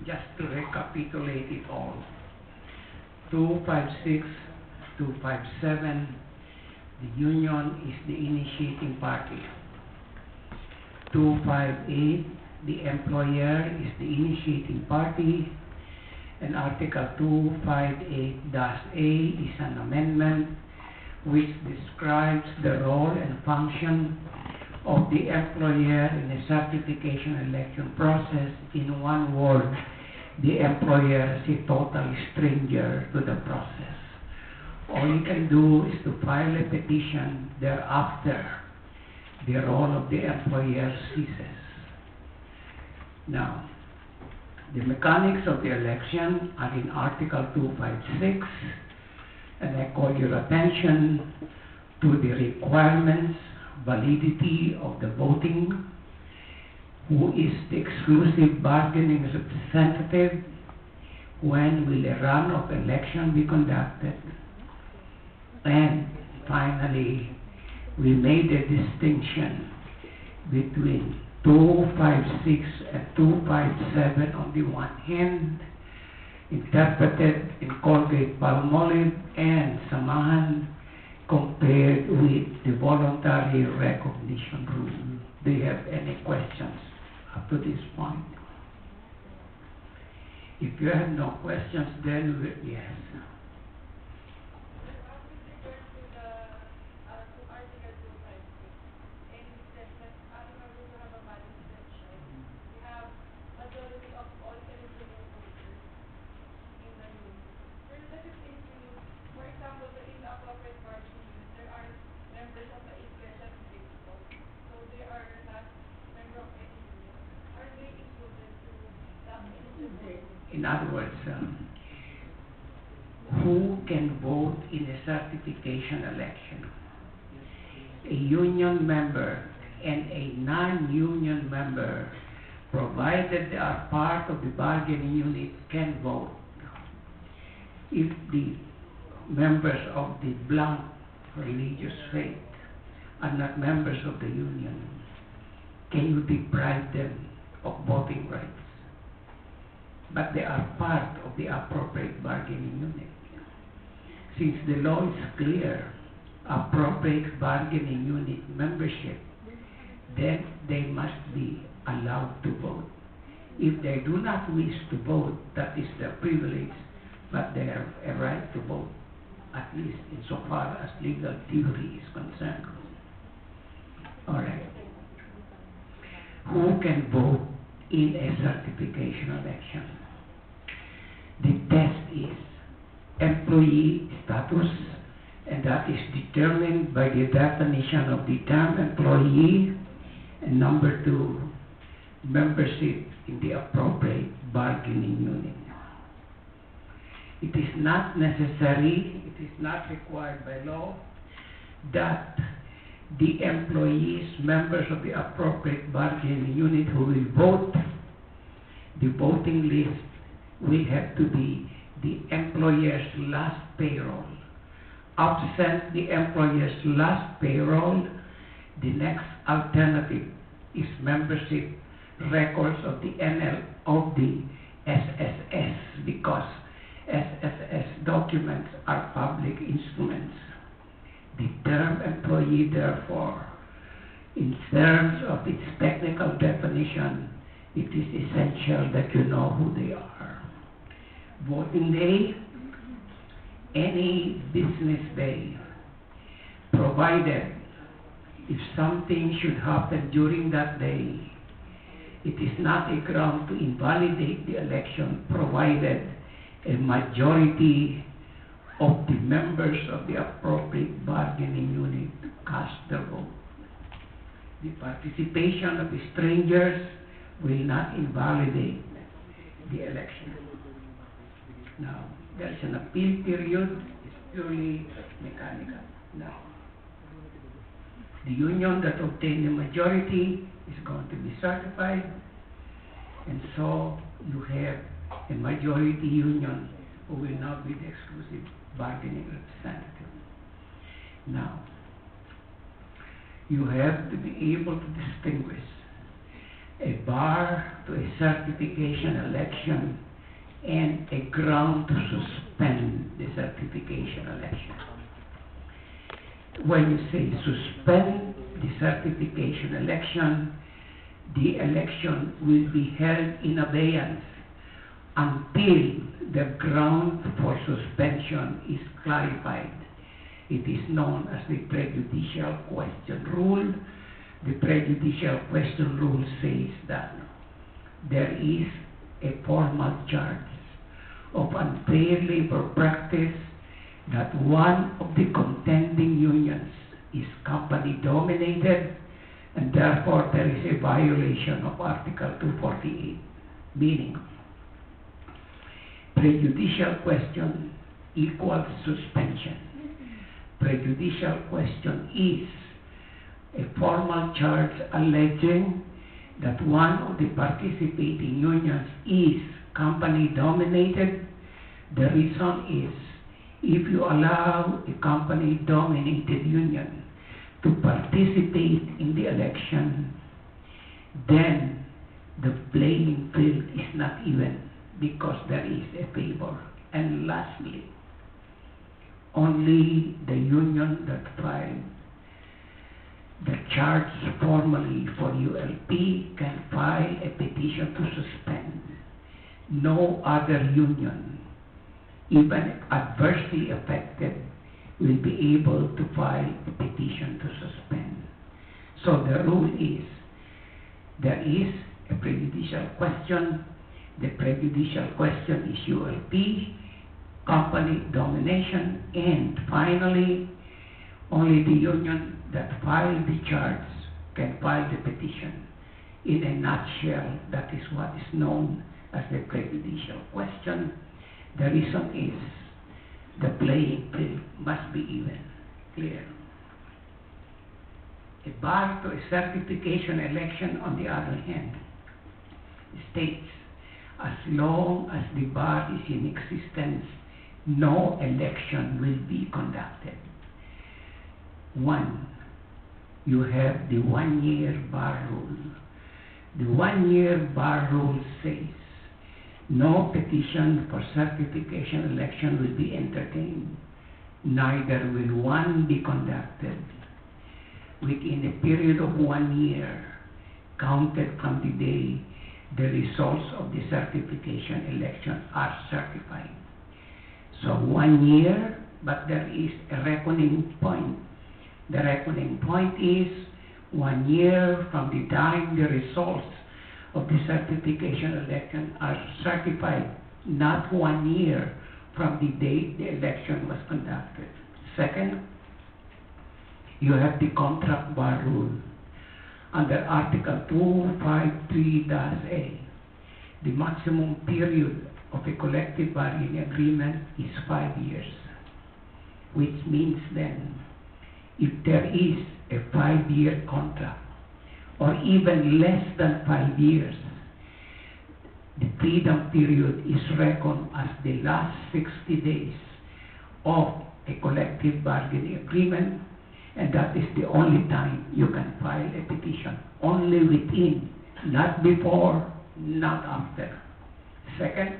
just to recapitulate it all. 256, 257, the union is the initiating party. 258, the employer is the initiating party. And Article 258-A is an amendment which describes the role and function of the employer in the certification election process. In one word, the employer is a total stranger to the process. All you can do is to file a petition. Thereafter, the role of the employer ceases. Now, the mechanics of the election are in Article 256, and I call your attention to the requirements, validity of the voting, who is the exclusive bargaining representative, when will a run of election be conducted, and finally, we made a distinction between 256 and 257 on the one hand, interpreted in Colgate-Palmolive and Samahan, compared with the voluntary recognition rule. Do you have any questions up to this point? If you have no questions, then yes. In other words, who can vote in a certification election? A union member and a non-union member, provided they are part of the bargaining unit, can vote. If the members of the blank religious faith are not members of the union, can you deprive them of voting rights? But they are part of the appropriate bargaining unit. Since the law is clear, appropriate bargaining unit membership, then they must be allowed to vote. If they do not wish to vote, that is their privilege, but they have a right to vote, at least insofar as legal theory is concerned. All right. Who can vote in a certification election? The test is employee status, and that is determined by the definition of the term employee, and number two, membership in the appropriate bargaining unit. It is not necessary, it is not required by law that the employees, members of the appropriate bargaining unit who will vote, the voting list will have to be the employer's last payroll. Absent the employer's last payroll, the next alternative is membership records of the SSS, because SSS documents are public instruments. The term employee, therefore, in terms of its technical definition, it is essential that you know who they are. Voting day, any business day, provided if something should happen during that day, it is not a ground to invalidate the election, provided a majority of the members of the appropriate bargaining unit cast their vote. The participation of the strangers will not invalidate the election. Now, there is an appeal period, it's purely mechanical. Now, the union that obtained the majority is going to be certified, and so you have a majority union who will now be the exclusive bargaining representative. Now, you have to be able to distinguish a bar to a certification election, and a ground to suspend the certification election. When you say suspend the certification election, the election will be held in abeyance until the ground for suspension is clarified. It is known as the prejudicial question rule. The prejudicial question rule says that there is a formal charge of unfair labor practice, that one of the contending unions is company dominated, and therefore there is a violation of Article 248, meaning prejudicial question equals suspension. Prejudicial question is a formal charge alleging that one of the participating unions is company dominated. The reason is, if you allow a company dominated union to participate in the election, then the playing field is not even, because there is a favor. And lastly, only the union that filed the charge formally for ULP can file a petition to suspend. No other union, even if adversely affected, will be able to file a petition to suspend. So the rule is, there is a prejudicial question. The prejudicial question is ULP, company domination, and finally, only the union that filed the charge can file the petition. In a nutshell, that is what is known as the prejudicial question. The reason is the playing field must be even. Clear? A bar to a certification election, on the other hand, states as long as the bar is in existence, no election will be conducted. One, you have the 1 year bar rule. The 1 year bar rule says no petition for certification election will be entertained, neither will one be conducted within a period of 1 year, counted from the day the results of the certification election are certified. So 1 year, but there is a reckoning point. The reckoning point is 1 year from the time the results of the certification election are certified, not 1 year from the date the election was conducted. Second, you have the contract bar rule. Under Article 253-A, the maximum period of a collective bargaining agreement is 5 years, which means then, if there is a 5-year contract, or even less than 5 years, the freedom period is reckoned as the last 60 days of a collective bargaining agreement, and that is the only time you can file a petition. Only within, not before, not after. Second,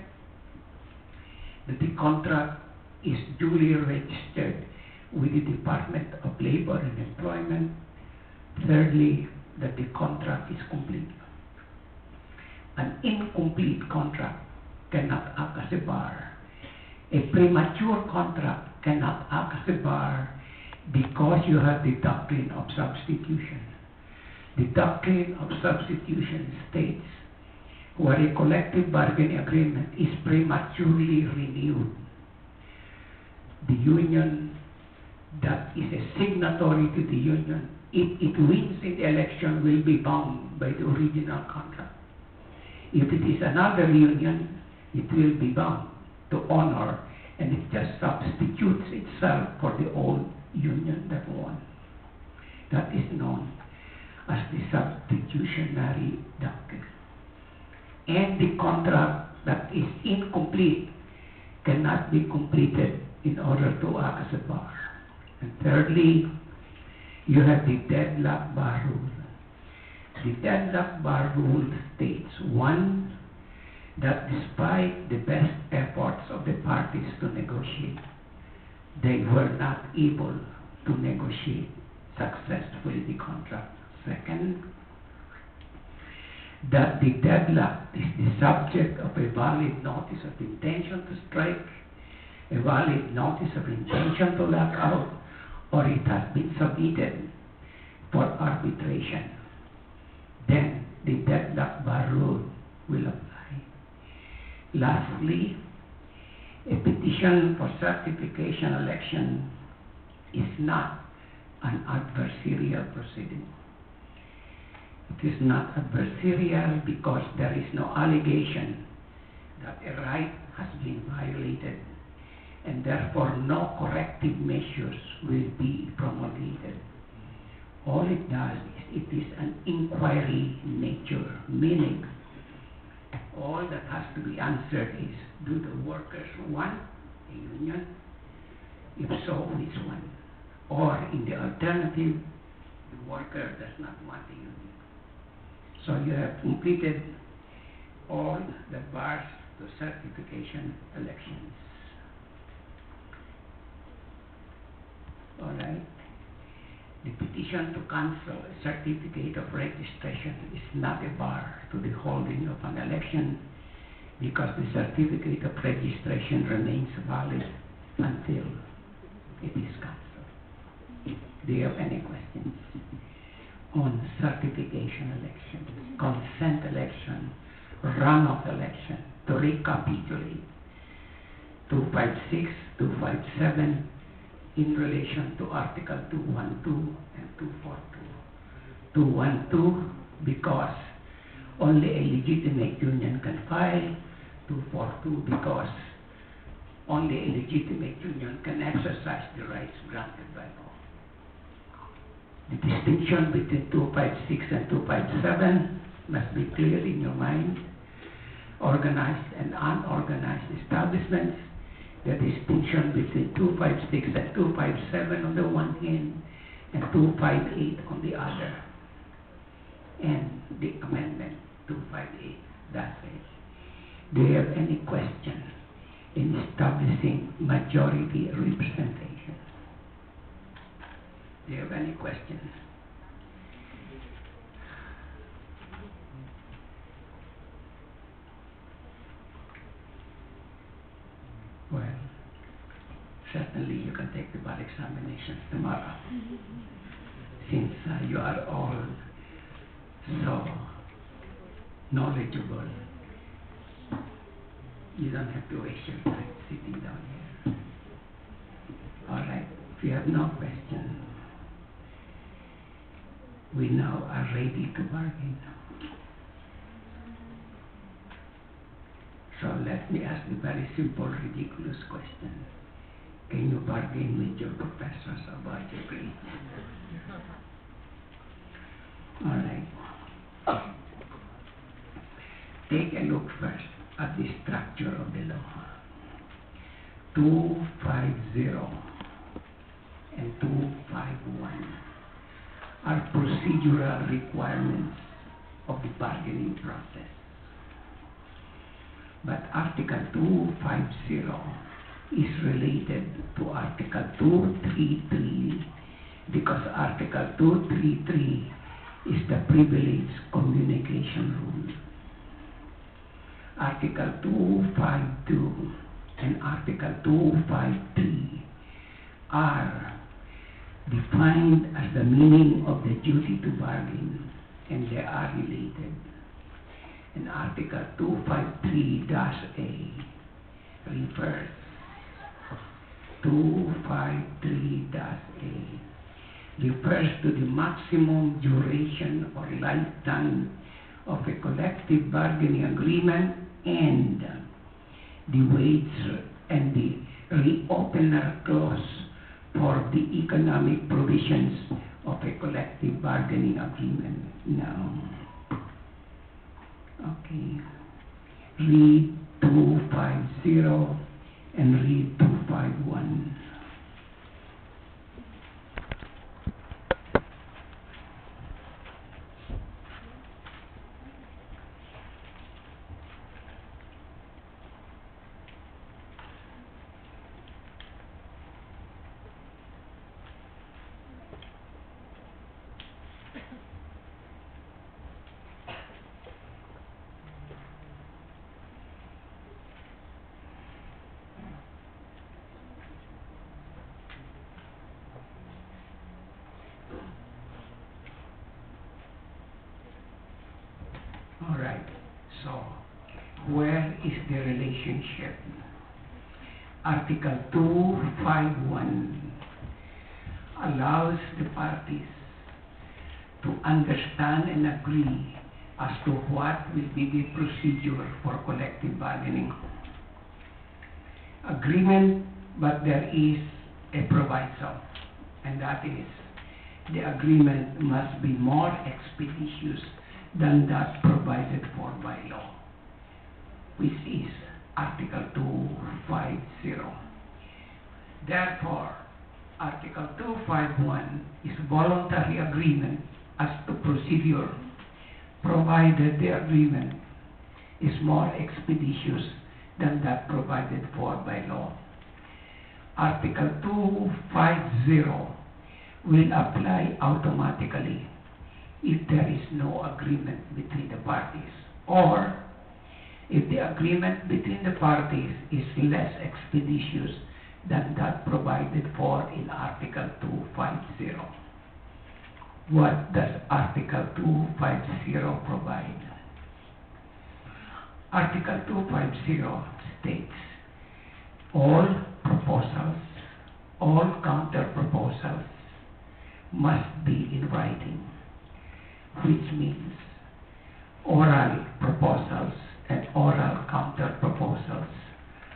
that the contract is duly registered with the Department of Labor and Employment. Thirdly, that the contract is complete. An incomplete contract cannot act as a bar. A premature contract cannot act as a bar because you have the doctrine of substitution. The doctrine of substitution states where a collective bargaining agreement is prematurely renewed, the union that is a signatory to the union, if it wins in the election, will be bound by the original contract. If it is another union, it will be bound to honor, and it just substitutes itself for the old union that won. That is known as the substitutionary doctrine. And the contract that is incomplete cannot be completed in order to act as a bar. And thirdly, you have the deadlock bar rule. The deadlock bar rule states, one, that despite the best efforts of the parties to negotiate, they were not able to negotiate successfully the contract. Second, that the deadlock is the subject of a valid notice of intention to strike, a valid notice of intention to lock out, or it has been submitted for arbitration. Then the deadlock bar rule will apply. Lastly, a petition for certification election is not an adversarial proceeding. It is not adversarial because there is no allegation that a right has been violated, and therefore no corrective measures will be promulgated. All it does is it is an inquiry nature, meaning all that has to be answered is, do the workers want a union? If so, which one? Or in the alternative, the worker does not want a union. So you have completed all the bars to certification elections. All right. The petition to cancel a certificate of registration is not a bar to the holding of an election because the certificate of registration remains valid until it is cancelled. Do you have any questions on certification elections, consent election, runoff election? To recapitulate, 256, 257, in relation to Article 212 and 242. 212 because only a legitimate union can file, 242 because only a legitimate union can exercise the rights granted by law. The distinction between 256 and 257 must be clear in your mind. Organized and unorganized establishments, the distinction between 256 and 257 on the one hand and 258 on the other. And the amendment 258, that's it. Do you have any question in establishing majority representation? Do you have any questions? Well, certainly you can take the bar examinations tomorrow. Since you are all so knowledgeable, you don't have to waste your time sitting down here. All right, if you have no question, we now are ready to bargain. So let me ask the very simple, ridiculous question. Can you bargain with your professors about your grades? All right. Take a look first at the structure of the law. 250 and 251 are procedural requirements of the bargaining process. But Article 250 is related to Article 233 because Article 233 is the privilege communication rule. Article 252 and Article 253 are defined as the meaning of the duty to bargain, and they are related. And Article 253-A refers 253-A refers to the maximum duration or lifetime of a collective bargaining agreement and the wage and the reopener clause for the economic provisions of a collective bargaining agreement. Now, okay, read 250 and read 251. Where is the relationship? Article 251 allows the parties to understand and agree as to what will be the procedure for collective bargaining. Agreement, but there is a proviso, and that is the agreement must be more expeditious than that provided for by law, which is Article 250. Therefore, Article 251 is voluntary agreement as to procedure, provided the agreement is more expeditious than that provided for by law. Article 250 will apply automatically if there is no agreement between the parties, or if the agreement between the parties is less expeditious than that provided for in Article 250. What does Article 250 provide? Article 250 states all proposals, all counter-proposals must be in writing, which means oral proposals and oral counter-proposals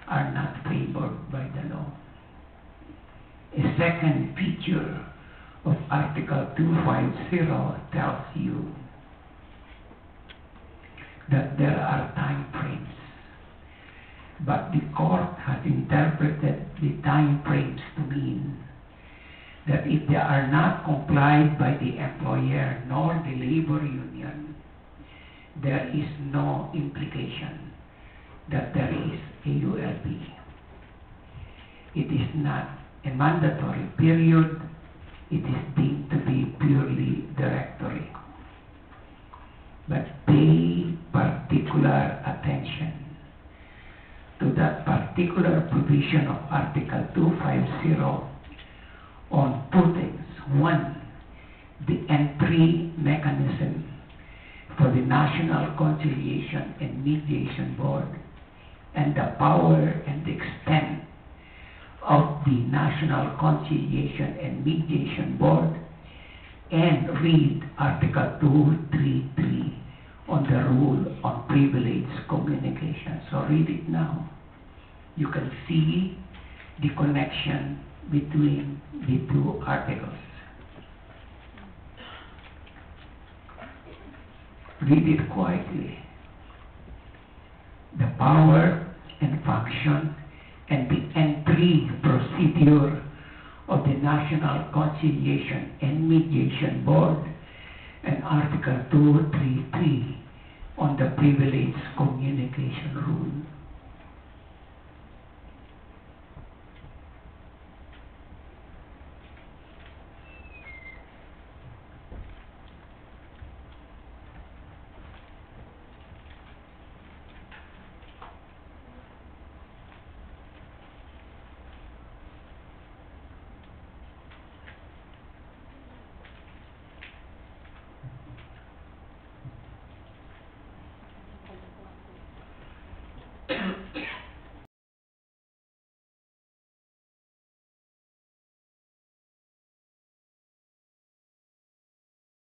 are not favored by the law. A second feature of Article 250 tells you that there are time frames, but the court has interpreted the time frames to mean that if they are not complied by the employer nor the labor union, there is no implication that there is a ULP. It is not a mandatory period. It is deemed to be purely directory. But pay particular attention to that particular provision of Article 250 on two things. One, the entry mechanism for the National Conciliation and Mediation Board, and the power and the extent of the National Conciliation and Mediation Board, and read Article 233 on the rule on privileged communication. So read it now. You can see the connection between the two articles. Read it quietly. The power and function and the entry procedure of the National Conciliation and Mediation Board, and Article 233 on the privileged communication rule.